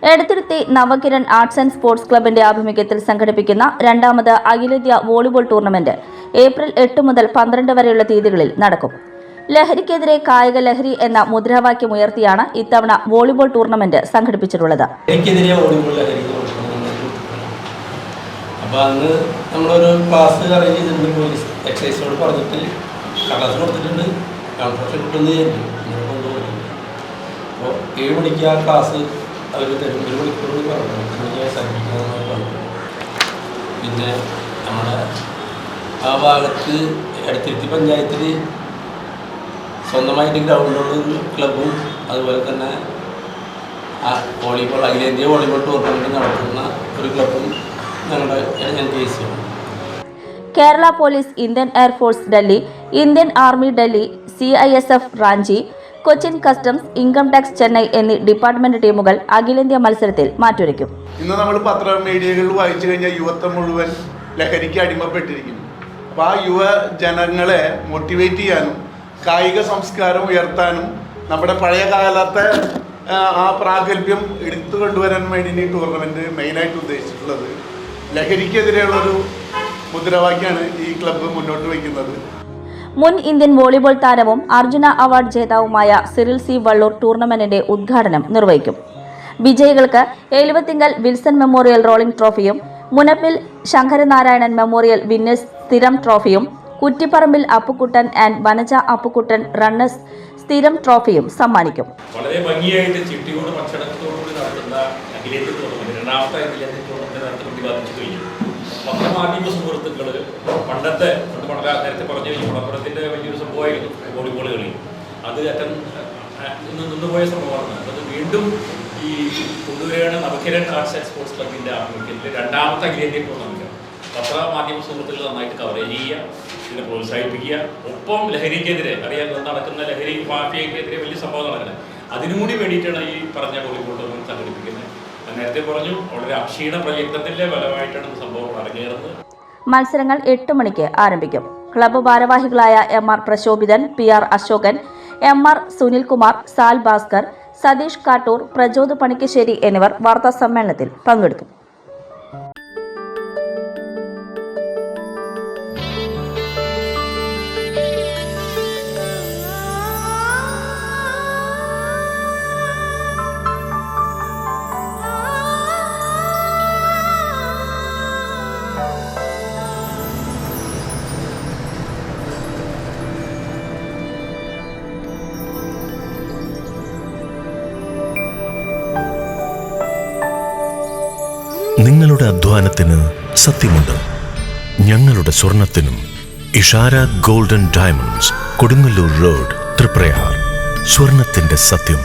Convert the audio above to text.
Edathuruthy Navakiran arts and sports ക്ലബിന്റെ ആഭിമുഖ്യത്തിൽ സംഘടിപ്പിക്കുന്ന രണ്ടാമത് അഖിലേന്ത്യാ വോളിബോൾ ടൂർണമെന്റ് ഏപ്രിൽ 8 മുതൽ 12 വരെയുള്ള തീയതികളിൽ നടക്കും. ലഹരിക്കെതിരെ കായിക ലഹരി എന്ന മുദ്രാവാക്യമുയർത്തിയാണ് ഇത്തവണ വോളിബോൾ ടൂർണമെന്റ് സംഘടിപ്പിച്ചിട്ടുള്ളത്. പിന്നെ നമ്മുടെ ആ ഭാഗത്ത് എടത്തുരുത്തി പഞ്ചായത്തിൽ സ്വന്തമായിട്ട് ഗ്രൗണ്ടുള്ള ക്ലബും അതുപോലെ തന്നെ വോളിബോൾ അഖിലേന്ത്യാ വോളിബോൾ ടൂർണമെൻറ്റ് നടത്തുന്ന ഒരു ക്ലബും ഞങ്ങളുടെ കേസിയാണ്. Kerala police, Indian air force Delhi, Indian army Delhi, CISF Ranchi, Cochin customs, income tax Chennai എന്നീ ഡിപ്പാർട്ട്മെന്റ് ടീമുകൾ അഖിലേന്ത്യാ മത്സരത്തിൽ മാറ്റുരയ്ക്കും. ഇന്ന് നമ്മൾ മീഡിയകളിൽ വായിച്ചു കഴിഞ്ഞാൽ യുവത്വം മുഴുവൻ ലഹരിക്ക് അടിമപ്പെട്ടിരിക്കുന്നു. അപ്പോൾ ആ യുവജനങ്ങളെ മോട്ടിവേറ്റ് ചെയ്യാനും കായിക സംസ്കാരം ഉയർത്താനും നമ്മുടെ പഴയ കാലത്തെ ആ പ്രാഗൽഭ്യം എടുത്തു കൊണ്ടുവരാൻ വേണ്ടി ഈ ടൂർണമെൻറ്റ് മെയിനായിട്ട് ഉദ്ദേശിച്ചിട്ടുള്ളത്. ലഹരിക്കെതിരെയുള്ളൊരു മുദ്രാവാക്യമാണ് ഈ ക്ലബ്ബ് മുന്നോട്ട് വയ്ക്കുന്നത്. മുൻ ഇന്ത്യൻ വോളിബോൾ താരവും അർജുന അവാർഡ് ജേതാവുമായ സിറിൽ C. വള്ളൂർ ടൂർണമെന്റിന്റെ ഉദ്ഘാടനം നിർവഹിക്കും. വിജയികൾക്ക് എലുവത്തിങ്കൽ വിൽസൺ മെമ്മോറിയൽ റോളിംഗ് ട്രോഫിയും മുനപ്പിൽ ശങ്കരനാരായണൻ മെമ്മോറിയൽ വിന്നേഴ്സ് സ്ഥിരം ട്രോഫിയും കുറ്റിപ്പറമ്പിൽ അപ്പുക്കുട്ടൻ ആൻഡ് വനജ അപ്പുക്കുട്ടൻ റണ്ണേഴ്സ് സ്ഥിരം ട്രോഫിയും സമ്മാനിക്കും. വളരെ ഭംഗിയായിട്ട് ചിട്ടിയോട് ഭക്ഷണത്തോടുകൂടി നടത്തുന്ന അഖിലേന്ത്യാ ടൂർണമെന്റ് രണ്ടാമത്തെ അഖിലേന്ത്യാ ടൂർണമെന്റ് നടത്തി പ്രതിപാദിച്ചു കഴിഞ്ഞു. പത്രമാധ്യമ സുഹൃത്തുക്കൾ നേരത്തെ പറഞ്ഞ ഈ മണപ്പുറത്തിൻ്റെ വലിയൊരു സംഭവമായിരുന്നു വോളിബോൾ കളി. അത് നിന്നുപോയ സംഭവമാണ്. അത് വീണ്ടും ഈ കൊണ്ടുവരികയാണ് നവകിരൺ ആർട്സ് ആൻഡ് സ്പോർട്സ് ക്ലബിൻ്റെ ആഭിമുഖ്യത്തിൽ രണ്ടാമത്തെ അഖിലേന്ത്യാ ടൂർണമെന്റ്. പത്രമാധ്യമ സുഹൃത്തുക്കൾ നന്നായിട്ട് കവറേജ് ചെയ്യുക, ഇതിനെ പ്രോത്സാഹിപ്പിക്കുക. ഒപ്പം ലഹരിക്കെതിരെ നടക്കുന്ന ലഹരി മാഫിയക്കെതിരെ വലിയ സംഭവം നടക്കുന്നത്. അതിനുകൂടി വേണ്ടിയിട്ടാണ് ഈ പറഞ്ഞ വോളിബോൾ ടൂർണമെന്റ് സംഘടിപ്പിക്കുന്നത്. നേരത്തെ പറഞ്ഞു, വളരെ അക്ഷീണ പ്രയത്നത്തിന്റെ ഫലമായിട്ടാണ് സംഭവം അരങ്ങേറുന്നത്. മത്സരങ്ങൾ 8 മണിക്ക് ആരംഭിക്കും. ക്ലബ്ബ് ഭാരവാഹികളായ MR Prashobhithan, PR Ashokan, MR Sunilkumar, സാൽ ഭാസ്കർ, സതീഷ് കാട്ടൂർ, പ്രജോദ് പണിക്കശ്ശേരി എന്നിവർ വാർത്താ സമ്മേളനത്തിൽ പങ്കെടുത്തു. നിങ്ങളുടെ അധ്വാനത്തിന് സത്യമുണ്ട്. ഞങ്ങളുടെ സ്വർണത്തിനും. Ishara golden diamonds, Kodungallur road, Triprayar. സ്വർണത്തിന്റെ സത്യം.